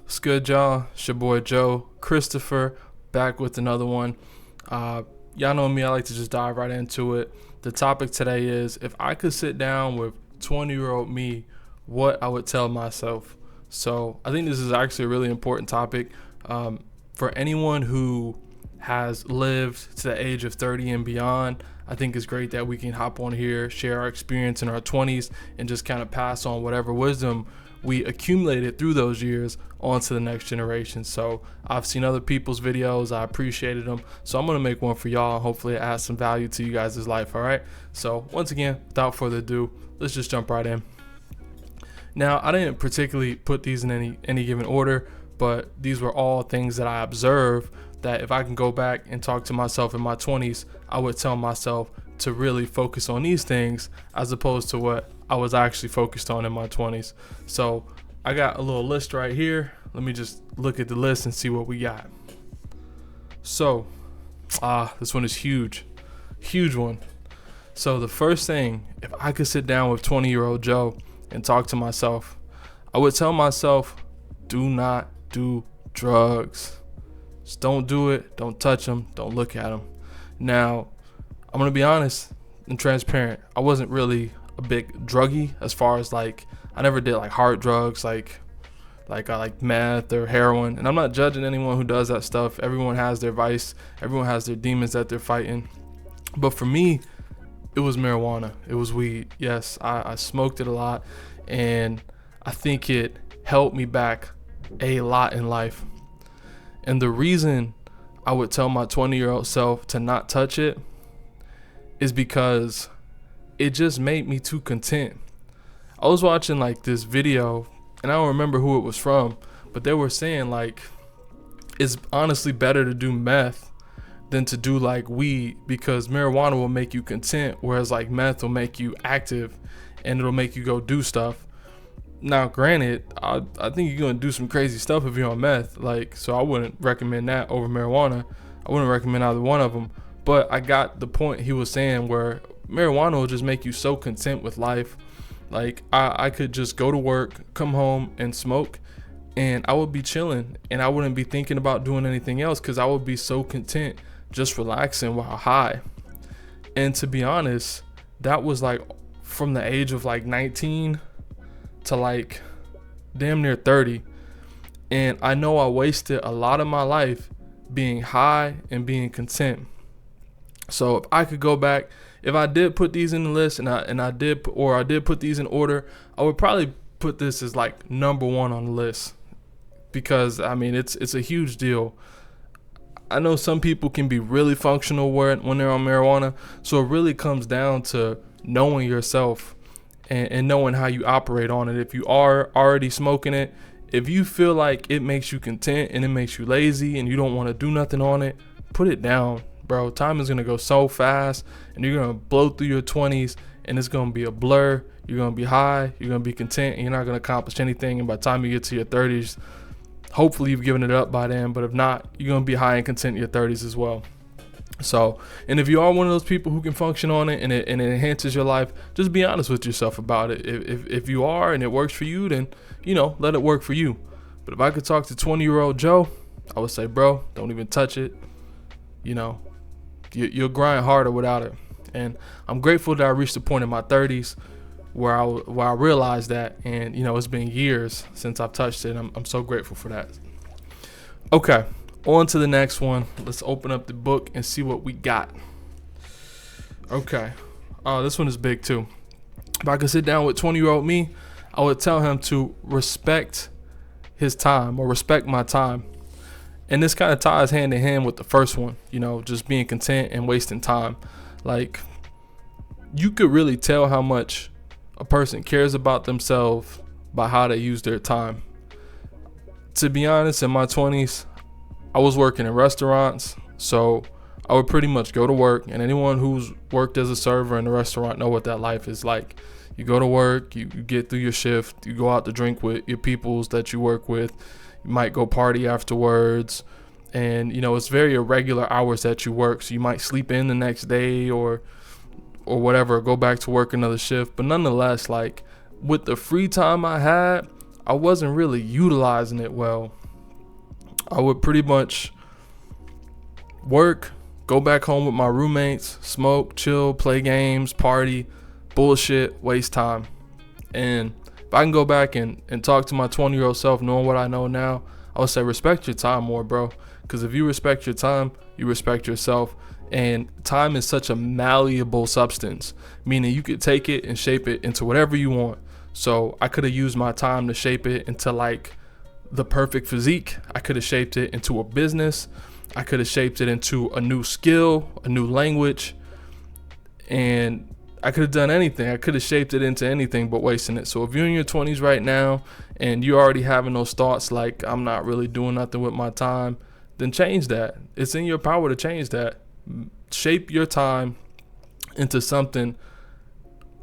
What's good, y'all? It's your boy Joe Christopher back with another one. Y'all know me, I like to just dive right into it. The topic today is if I could sit down with 20-year-old me, what I would tell myself. So I think this is actually a really important topic for anyone who has lived to the age of 30 and beyond. I think it's great that we can hop on here, share our experience in our 20s, and just kind of pass on whatever wisdom we accumulated through those years onto the next generation. So I've seen other people's videos, I appreciated them, so I'm gonna make one for y'all and hopefully it adds some value to you guys' life. All right, so once again, without further ado, let's just jump right in. Now, I didn't particularly put these in any given order, but these were all things that I observed that if I can go back and talk to myself in my 20s, I would tell myself to really focus on these things as opposed to what I was actually focused on in my 20s. So I got a little list right here. Let me just look at the list and see what we got. So this one is huge one. So the first thing, if I could sit down with 20-year-old Joe and talk to myself, I would tell myself, do not do drugs. Just don't do it. Don't touch them. Don't look at them. Now, I'm going to be honest and transparent. I wasn't really a big druggie as far as like, I never did like hard drugs like I like meth or heroin. And I'm not judging anyone who does that stuff. Everyone has their vice. Everyone has their demons that they're fighting. But for me, it was marijuana. It was weed. Yes, I smoked it a lot. And I think it helped me back a lot in life. And the reason I would tell my 20-year-old self to not touch it is because it just made me too content. I was watching like this video, and I don't remember who it was from, but they were saying like it's honestly better to do meth than to do like weed because marijuana will make you content, whereas like meth will make you active and it'll make you go do stuff. Now, granted, I think you're gonna do some crazy stuff if you're on meth, like, so I wouldn't recommend that over marijuana. I wouldn't recommend either one of them. But I got the point he was saying where marijuana will just make you so content with life. Like I could just go to work, come home and smoke, and I would be chilling and I wouldn't be thinking about doing anything else because I would be so content just relaxing while high. And to be honest, that was like from the age of like 19 to like damn near 30. And I know I wasted a lot of my life being high and being content. So if I could go back, if I did put these in the list and I did put these in order, I would probably put this as like number one on the list because I mean it's a huge deal. I know some people can be really functional when they're on marijuana, so it really comes down to knowing yourself and knowing how you operate on it. If you are already smoking it, if you feel like it makes you content and it makes you lazy and you don't want to do nothing on it, put it down. Bro, time is going to go so fast and you're going to blow through your 20s and it's going to be a blur. You're going to be high, you're going to be content, and you're not going to accomplish anything. And by the time you get to your 30s, hopefully you've given it up by then. But if not, you're going to be high and content in your 30s as well. So, and if you are one of those people who can function on it and it enhances your life, just be honest with yourself about it. If you are and it works for you, then, let it work for you. But if I could talk to 20-year-old Joe, I would say, bro, don't even touch it. You'll grind harder without it. And I'm grateful that I reached the point in my 30s where I realized that. And, it's been years since I've touched it. I'm so grateful for that. Okay, on to the next one. Let's open up the book and see what we got. Okay. This one is big too. If I could sit down with 20-year-old me, I would tell him to respect his time or respect my time. And this kind of ties hand in hand with the first one, just being content and wasting time. Like, you could really tell how much a person cares about themselves by how they use their time. To be honest, in my 20s, I was working in restaurants, so I would pretty much go to work, and anyone who's worked as a server in a restaurant know what that life is like. You go to work, you get through your shift, you go out to drink with your peoples that you work with. You might go party afterwards, and it's very irregular hours that you work, so you might sleep in the next day or whatever, go back to work another shift. But nonetheless, like, with the free time I had, I wasn't really utilizing it well. I would pretty much work, go back home with my roommates, smoke, chill, play games, party, bullshit, waste time. And if I can go back and talk to my 20-year-old self knowing what I know now, I would say respect your time more, bro. Because if you respect your time, you respect yourself. And time is such a malleable substance, meaning you could take it and shape it into whatever you want. So I could have used my time to shape it into like the perfect physique. I could have shaped it into a business. I could have shaped it into a new skill, a new language, and I could have done anything. I could have shaped it into anything but wasting it. So if you're in your 20s right now and you're already having those thoughts like, I'm not really doing nothing with my time, then change that. It's in your power to change that. Shape your time into something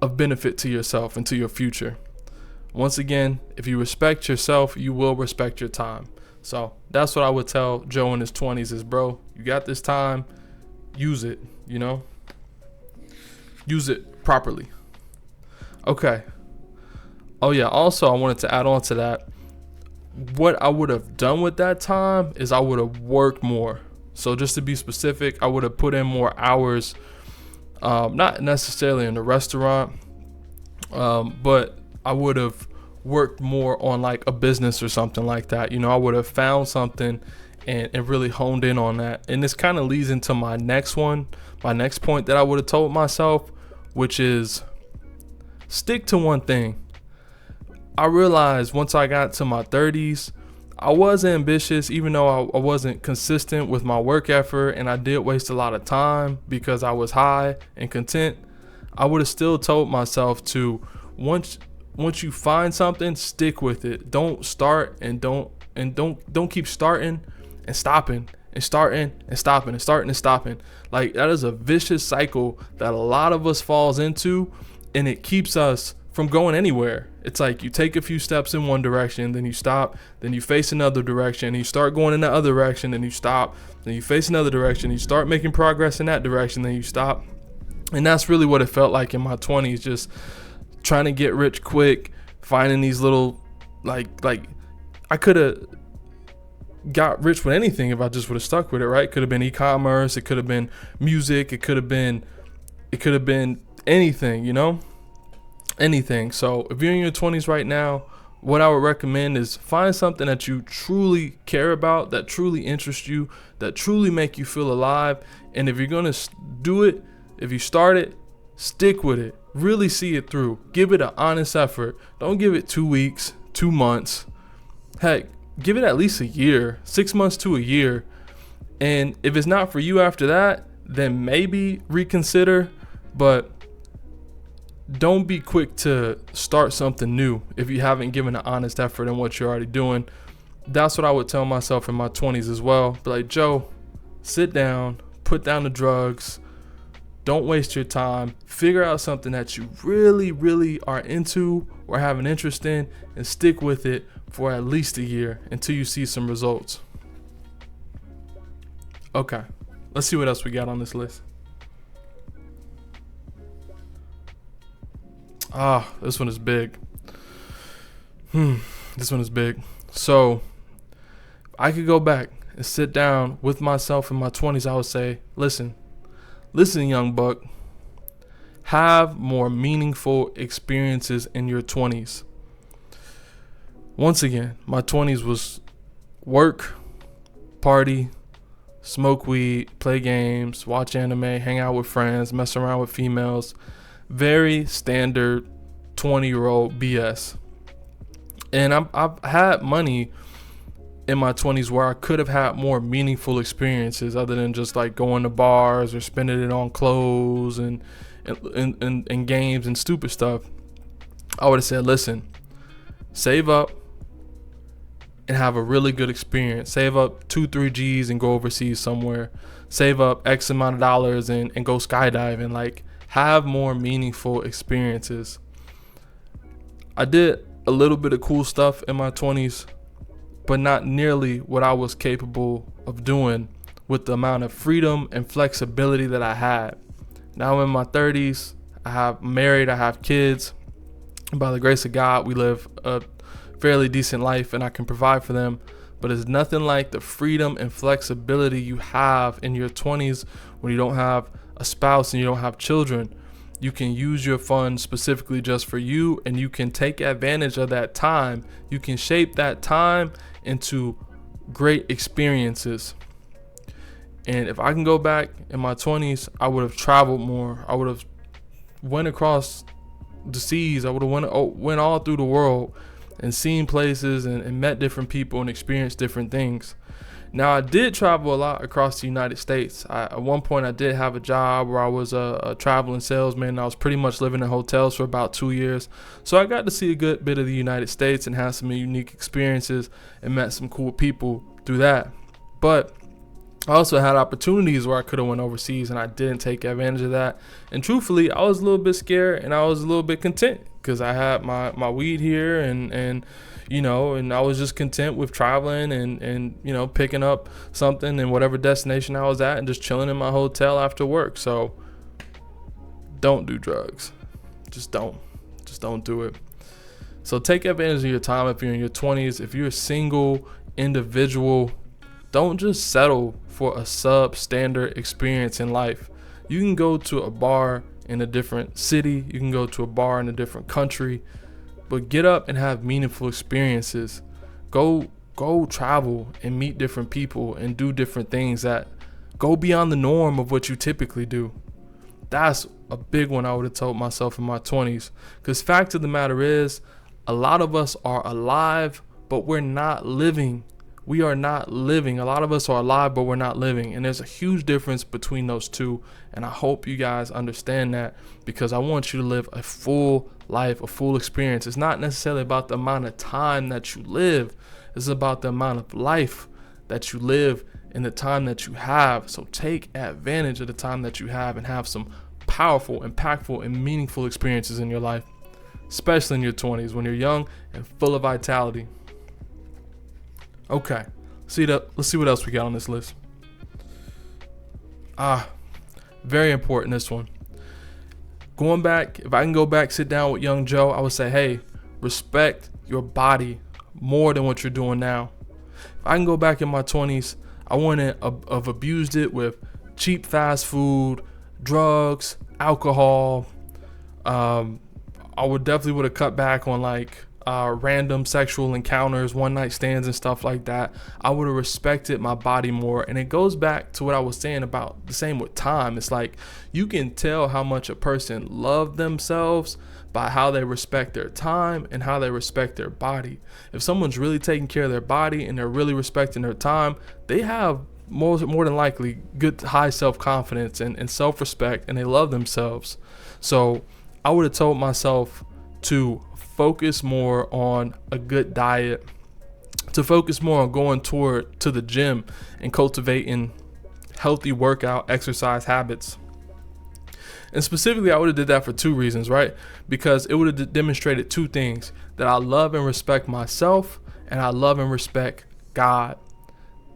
of benefit to yourself and to your future. Once again, if you respect yourself, you will respect your time. So that's what I would tell Joe in his 20s is, bro, you got this time, use it, use it properly. Okay. Oh yeah, also I wanted to add on to that. What I would have done with that time is I would have worked more. So just to be specific, I would have put in more hours, not necessarily in the restaurant, but I would have worked more on like a business or something like that. I would have found something and really honed in on that. And this kind of leads into my next point that I would have told myself, which is stick to one thing. I realized once I got to my 30s, I was ambitious, even though I wasn't consistent with my work effort and I did waste a lot of time because I was high and content. I would have still told myself to once you find something, stick with it. Don't start and don't keep starting and stopping and starting and stopping and starting and stopping. Like, that is a vicious cycle that a lot of us falls into, and it keeps us from going anywhere. It's like you take a few steps in one direction, then you stop, then you face another direction, and you start going in the other direction, then you stop, then you face another direction, you start making progress in that direction, then you stop. And that's really what it felt like in my 20s, just trying to get rich quick, finding these little like I could have got rich with anything if I just would have stuck with it, right? Could have been e-commerce, it could have been music, it could have been anything, anything. So if you're in your 20s right now, what I would recommend is find something that you truly care about, that truly interests you, that truly make you feel alive. And if you're going to do it, if you start it, stick with it. Really see it through. Give it an honest effort. Don't give it 2 weeks, 2 months. Heck, give it at least a year, 6 months to a year. And if it's not for you after that, then maybe reconsider. But don't be quick to start something new if you haven't given an honest effort in what you're already doing. That's what I would tell myself in my 20s as well. Be like, Joe, sit down, put down the drugs. Don't waste your time. Figure out something that you really, really are into or have an interest in, and stick with it for at least a year until you see some results. Okay, let's see what else we got on this list. This one is big. This one is big. So I could go back and sit down with myself in my 20s. I would say, listen, young buck, have more meaningful experiences in your 20s. Once again, my 20s was work, party, smoke weed, play games, watch anime, hang out with friends, mess around with females. Very standard 20-year-old BS. And I've had money in my 20s where I could have had more meaningful experiences other than just like going to bars or spending it on clothes and games and stupid stuff. I would have said, listen, save up and have a really good experience. Save up 2-3 G's and go overseas somewhere. Save up X amount of dollars and go skydiving. Like, have more meaningful experiences. I did a little bit of cool stuff in my 20s, but not nearly what I was capable of doing with the amount of freedom and flexibility that I had. Now I'm in my 30s. I'm married. I have kids. By the grace of God, we live a fairly decent life and I can provide for them. But it's nothing like the freedom and flexibility you have in your 20s when you don't have a spouse and you don't have children. You can use your funds specifically just for you, and you can take advantage of that time. You can shape that time into great experiences. And if I can go back in my 20s, I would have traveled more. I would have went across the seas. I would have went all through the world and seen places and met different people and experienced different things. Now, I did travel a lot across the United States. At one point, I did have a job where I was a traveling salesman. And I was pretty much living in hotels for about 2 years. So I got to see a good bit of the United States and have some unique experiences and met some cool people through that. But I also had opportunities where I could have went overseas and I didn't take advantage of that. And truthfully, I was a little bit scared and I was a little bit content because I had my weed here and I was just content with traveling and picking up something in whatever destination I was at and just chilling in my hotel after work. So don't do drugs. Just don't do it. So take advantage of your time if you're in your 20s. If you're a single individual, don't just settle for a substandard experience in life. You can go to a bar in a different city. You can go to a bar in a different country. But get up and have meaningful experiences. Go travel and meet different people and do different things that go beyond the norm of what you typically do. That's a big one I would have told myself in my 20s. Because fact of the matter is, a lot of us are alive, but we're not living. We are not living. A lot of us are alive, but we're not living. And there's a huge difference between those two. And I hope you guys understand that, because I want you to live a full life, a full experience. It's not necessarily about the amount of time that you live. It's about the amount of life that you live in the time that you have. So take advantage of the time that you have and have some powerful, impactful, and meaningful experiences in your life, especially in your 20s when you're young and full of vitality. Okay, let's see what else we got on this list. Very important, this one. Going back, if I can go back, sit down with young Joe, I would say, hey, respect your body more than what you're doing now. If I can go back in my 20s, I wouldn't have abused it with cheap fast food, drugs, alcohol. I would have cut back on random sexual encounters, one night stands and stuff like that. I would have respected my body more. And it goes back to what I was saying about the same with time. It's like you can tell how much a person loves themselves by how they respect their time and how they respect their body. If someone's really taking care of their body and they're really respecting their time, they have more than likely good high self-confidence and self-respect, and they love themselves. So I would have told myself to focus more on a good diet, to focus more on going to the gym and cultivating healthy workout exercise habits. And specifically, I would have did that for two reasons, right? Because it would have demonstrated two things: that I love and respect myself, and I love and respect God.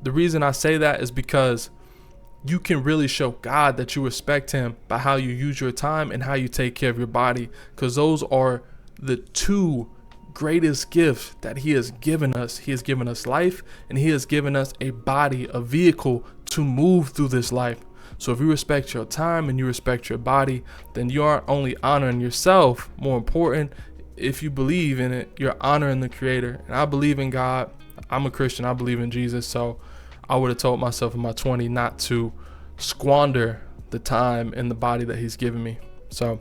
The reason I say that is because you can really show God that you respect him by how you use your time and how you take care of your body, because those are the two greatest gifts that he has given us. He has given us life, and he has given us a body, a vehicle to move through this life. So if you respect your time and you respect your body, then you aren't only honoring yourself, more important, if you believe in it, you're honoring the Creator. And I believe in God. I'm a Christian. I believe in Jesus. So I would have told myself in my 20s not to squander the time and the body that he's given me. So,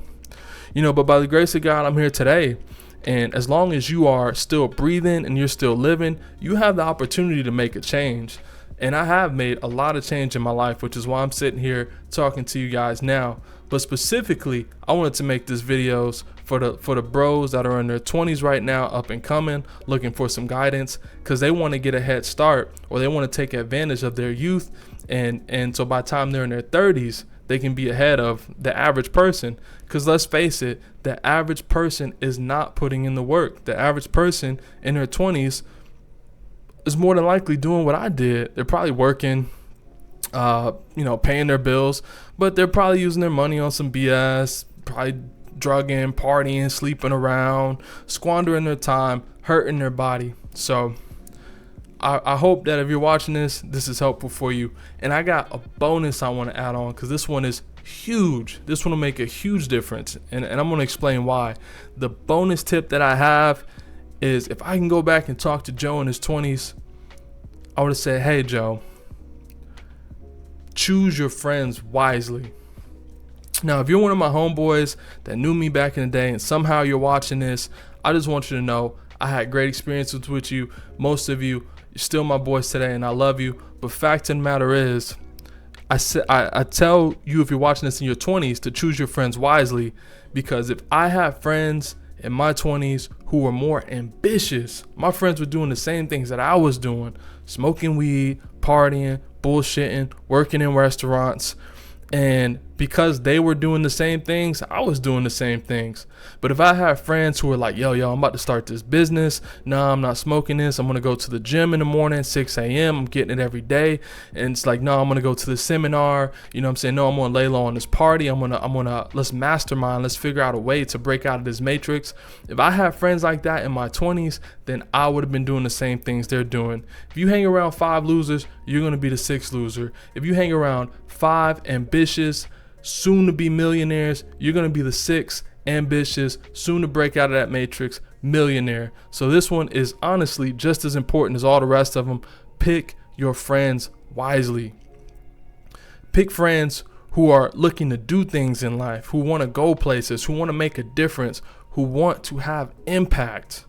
but by the grace of God, I'm here today. And as long as you are still breathing and you're still living, you have the opportunity to make a change. And I have made a lot of change in my life, which is why I'm sitting here talking to you guys now. But specifically, I wanted to make this videos for the bros that are in their 20s right now, up and coming, looking for some guidance, because they want to get a head start, or they want to take advantage of their youth. And so by the time they're in their 30s, they can be ahead of the average person. Because let's face it, the average person is not putting in the work. The average person in their 20s is more than likely doing what I did. They're probably working, paying their bills, but they're probably using their money on some BS, probably drugging, partying, sleeping around, squandering their time, hurting their body. So I hope that if you're watching this, this is helpful for you. And I got a bonus I want to add on, because this one is huge. This one will make a huge difference. And I'm going to explain why. The bonus tip that I have is, if I can go back and talk to Joe in his 20s, I would have said, hey, Joe, choose your friends wisely. Now, if you're one of my homeboys that knew me back in the day and somehow you're watching this, I just want you to know I had great experiences with you. Most of you, you're still my boys today, and I love you. But fact of the matter is, I tell you, if you're watching this in your 20s, to choose your friends wisely, because if I had friends in my 20s who were more ambitious, my friends were doing the same things that I was doing, smoking weed, partying, bullshitting, working in restaurants. And because they were doing the same things, I was doing the same things. But if I had friends who were like, yo, I'm about to start this business. No, I'm not smoking this. I'm going to go to the gym in the morning, 6 a.m. I'm getting it every day. And it's like, no, I'm going to go to the seminar. You know what I'm saying? No, I'm going to lay low on this party. Let's mastermind. Let's figure out a way to break out of this matrix. If I had friends like that in my 20s, then I would have been doing the same things they're doing. If you hang around 5 losers, you're going to be the 6th loser. If you hang around 5 ambitious, soon to be millionaires, you're going to be the 6th ambitious, soon to break out of that matrix millionaire. So this one is honestly just as important as all the rest of them. Pick your friends wisely. Pick friends who are looking to do things in life, who want to go places, who want to make a difference, who want to have impact,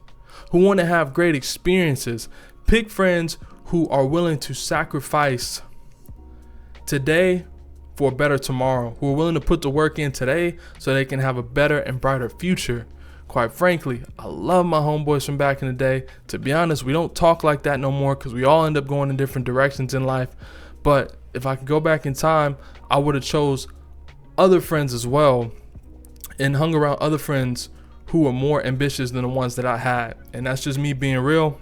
who want to have great experiences. Pick friends who are willing to sacrifice today for a better tomorrow, who are willing to put the work in today so they can have a better and brighter future. Quite frankly, I love my homeboys from back in the day. To be honest, we don't talk like that no more because we all end up going in different directions in life. But if I could go back in time, I would have chose other friends as well and hung around other friends who were more ambitious than the ones that I had. And that's just me being real.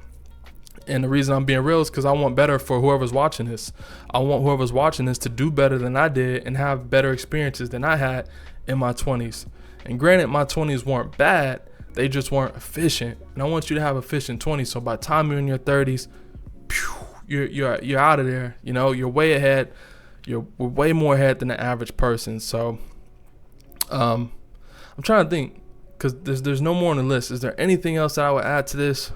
And the reason I'm being real is because I want better for whoever's watching this. I want whoever's watching this to do better than I did and have better experiences than I had in my 20s. And granted, my 20s weren't bad. They just weren't efficient. And I want you to have efficient 20s. So by the time you're in your 30s, you're out of there. You know, you're way ahead. You're way more ahead than the average person. So I'm trying to think, because there's no more on the list. Is there anything else that I would add to this?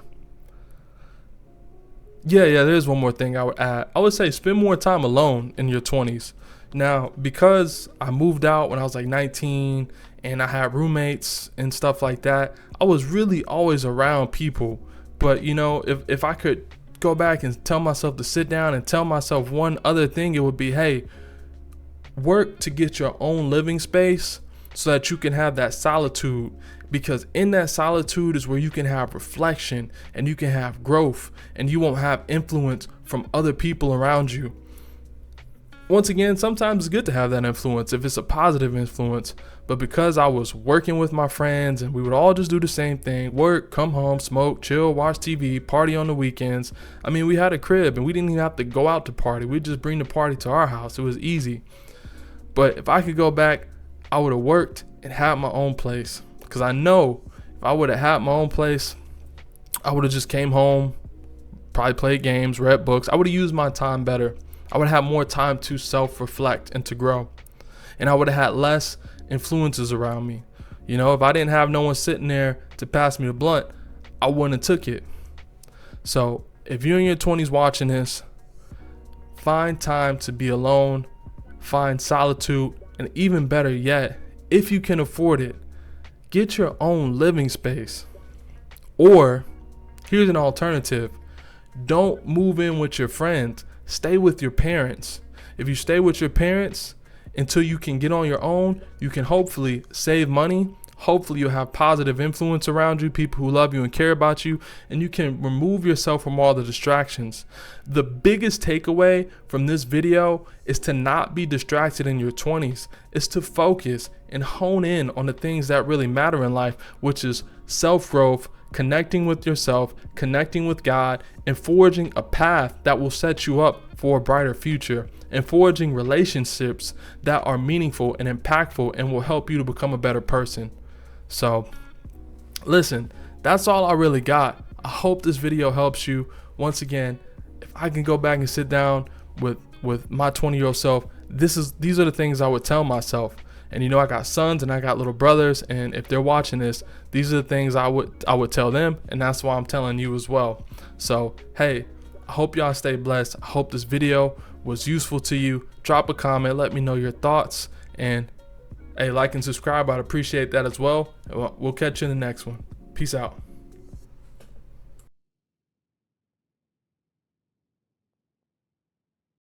Yeah, there's one more thing I would add. I would say spend more time alone in your 20s. Now, because I moved out when I was like 19 and I had roommates and stuff like that, I was really always around people. But, you know, if I could go back and tell myself to sit down and tell myself one other thing, it would be, hey, work to get your own living space so that you can have that solitude. Because in that solitude is where you can have reflection and you can have growth and you won't have influence from other people around you. Once again, sometimes it's good to have that influence if it's a positive influence. But because I was working with my friends and we would all just do the same thing, work, come home, smoke, chill, watch TV, party on the weekends. I mean, we had a crib and we didn't even have to go out to party. We'd just bring the party to our house. It was easy. But if I could go back, I would have worked and had my own place. Because I know if I would have had my own place, I would have just came home, probably played games, read books. I would have used my time better. I would have had more time to self-reflect and to grow. And I would have had less influences around me. You know, if I didn't have no one sitting there to pass me the blunt, I wouldn't have took it. So if you're in your 20s watching this, find time to be alone, find solitude, and even better yet, if you can afford it, get your own living space. Or here's an alternative. Don't move in with your friends. Stay with your parents. If you stay with your parents until you can get on your own, you can hopefully save money. Hopefully you'll have positive influence around you, people who love you and care about you, and you can remove yourself from all the distractions. The biggest takeaway from this video is to not be distracted in your 20s. It's to focus and hone in on the things that really matter in life, which is self-growth, connecting with yourself, connecting with God, and forging a path that will set you up for a brighter future, and forging relationships that are meaningful and impactful and will help you to become a better person. So listen, that's all I really got. I hope this video helps you. Once again, if I can go back and sit down with my 20-year-old self, these are the things I would tell myself. And I got sons and I got little brothers, and if they're watching this, these are the things I would tell them, and that's why I'm telling you as well. So hey, I hope y'all stay blessed. I hope this video was useful to you. Drop a comment, let me know your thoughts, and hey, like and subscribe. I'd appreciate that as well. We'll catch you in the next one. Peace out.